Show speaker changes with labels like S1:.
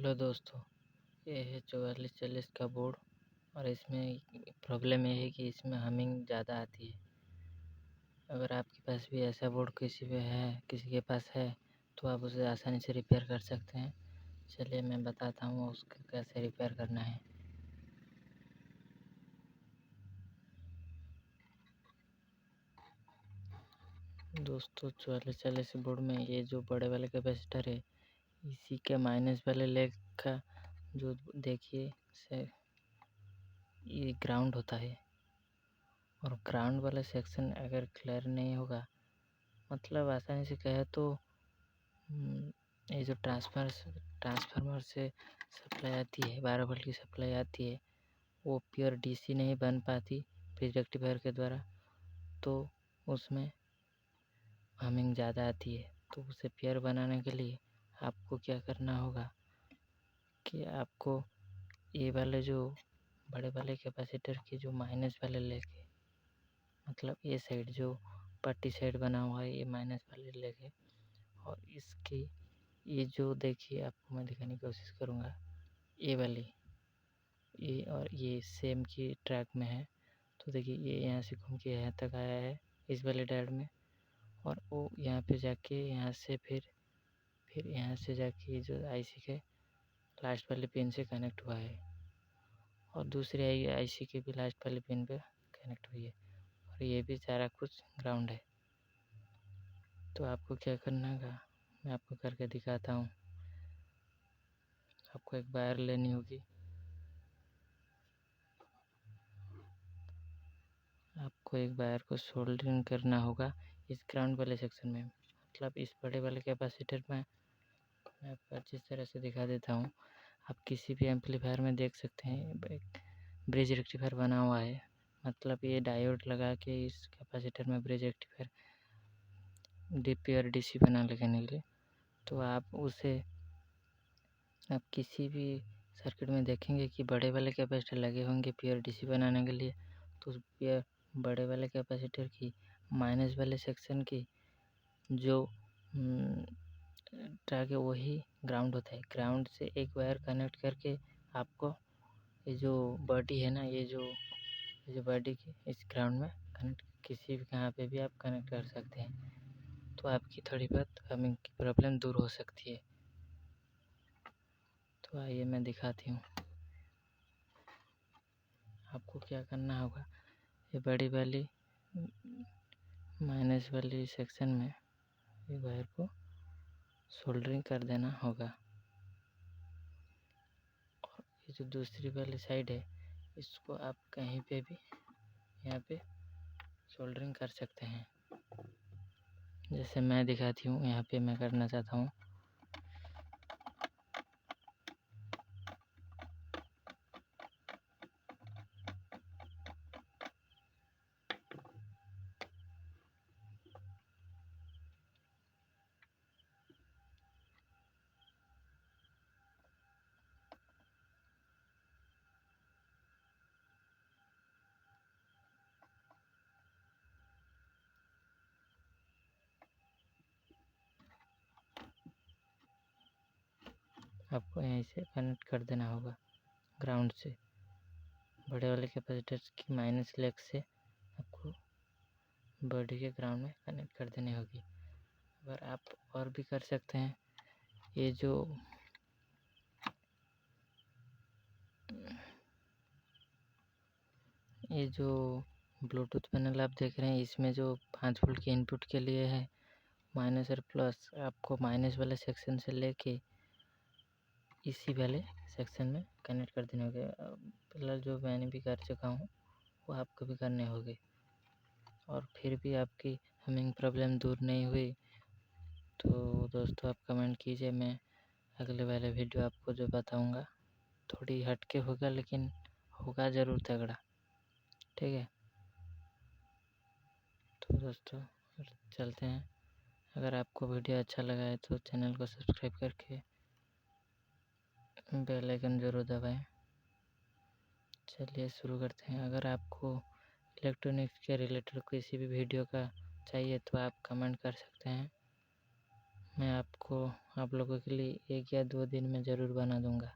S1: Hello दोस्तों, ये है 4440 का बोर्ड। और इसमें प्रॉब्लम ये है कि इसमें हमिंग ज़्यादा आती है। अगर आपके पास भी ऐसा बोर्ड किसी के पास है तो आप उसे आसानी से रिपेयर कर सकते हैं। चलिए मैं बताता हूँ उसको कैसे रिपेयर करना है। दोस्तों 4440 बोर्ड में ये जो बड़े वाले कैपेसिटर है, इसी के माइनस वाले लेग का जो देखिए से ये ग्राउंड होता है। और ग्राउंड वाला सेक्शन अगर क्लियर नहीं होगा, मतलब आसानी से कहे तो ये जो ट्रांसफार्मर से सप्लाई आती है, 12 वोल्ट की सप्लाई आती है, वो प्योर डीसी नहीं बन पाती ब्रिज रेक्टिफायर के द्वारा, तो उसमें हमिंग ज़्यादा आती है। तो उसे प्योर बनाने के लिए आपको क्या करना होगा कि आपको ये वाले जो बड़े वाले कैपेसिटर के जो माइनस वाले लेग है, मतलब ये साइड जो पट्टी साइड बना हुआ है, ये माइनस वाले लेग है। और इसकी ये जो देखिए आपको मैं दिखाने की कोशिश करूँगा, ये वाली ये और ये सेम की ट्रैक में है। तो देखिए ये यहाँ से घूम के यहाँ तक आया है इस वाले डायोड में, और वो यहाँ पे जाके यहाँ से फिर यहाँ से जाके जो आईसी के लास्ट वाले पिन से कनेक्ट हुआ है, और दूसरी आईसी के भी लास्ट वाले पिन पे कनेक्ट हुई है, और ये भी सारा कुछ ग्राउंड है। तो आपको क्या करना होगा मैं आपको करके दिखाता हूँ। आपको एक वायर लेनी होगी, आपको एक वायर को सोल्डरिंग करना होगा इस ग्राउंड वाले सेक्शन में, मतलब इस बड़े वाले कैपेसिटर में। मैं आपको अच्छी तरह से दिखा देता हूँ। आप किसी भी एम्पलीफायर में देख सकते हैं एक ब्रिज रेक्टिफायर बना हुआ है, मतलब ये डायोड लगा के इस कैपेसिटर में ब्रिज रेक्टिफायर डीपी और डीसी बना लगाने के लिए। तो आप किसी भी सर्किट में देखेंगे कि बड़े वाले कैपेसिटर लगे होंगे प्योर डीसी बनाने के लिए, तो उस बड़े वाले कैपेसिटर की माइनस वाले सेक्शन की जो ट्रैक है वही ग्राउंड होता है। ग्राउंड से एक वायर कनेक्ट करके आपको ये जो बॉडी है ना, ये जो बॉडी की इस ग्राउंड में कनेक्ट किसी भी कहाँ पे भी आप कनेक्ट कर सकते हैं, तो आपकी थोड़ी बहुत हमिंग की प्रॉब्लम दूर हो सकती है। तो आइए मैं दिखाती हूँ आपको क्या करना होगा। ये बड़ी वाली माइनस वाली सेक्शन में ये वायर को सोल्डरिंग कर देना होगा, और ये जो दूसरी वाली साइड है इसको आप कहीं पे भी यहाँ पे सोल्डरिंग कर सकते हैं, जैसे मैं दिखाती हूँ यहाँ पे मैं करना चाहता हूँ। आपको यहीं से कनेक्ट कर देना होगा ग्राउंड से, बड़े वाले कैपेसिटर की माइनस लेग से आपको बॉडी के ग्राउंड में कनेक्ट कर देनी होगी। अगर आप और भी कर सकते हैं, ये जो ब्लूटूथ पैनल आप देख रहे हैं, इसमें जो 5 वोल्ट के इनपुट के लिए है माइनस और प्लस, आपको माइनस वाले सेक्शन से लेके इसी वाले सेक्शन में कनेक्ट कर देने होंगे। फिलहाल जो मैंने भी कर चुका हूँ वो आपको भी करने होंगे, और फिर भी आपकी हमिंग प्रॉब्लम दूर नहीं हुई तो दोस्तों आप कमेंट कीजिए, मैं अगले वाले वीडियो आपको जो बताऊँगा थोड़ी हटके होगा, लेकिन होगा ज़रूर तगड़ा। ठीक है, तो दोस्तों चलते हैं। अगर आपको वीडियो अच्छा लगा है तो चैनल को सब्सक्राइब करके बेल आइकन ज़रूर दबाएं। चलिए शुरू करते हैं। अगर आपको इलेक्ट्रॉनिक्स के रिलेटेड किसी भी वीडियो का चाहिए तो आप कमेंट कर सकते हैं, मैं आपको आप लोगों के लिए 1 या 2 दिन में ज़रूर बना दूँगा।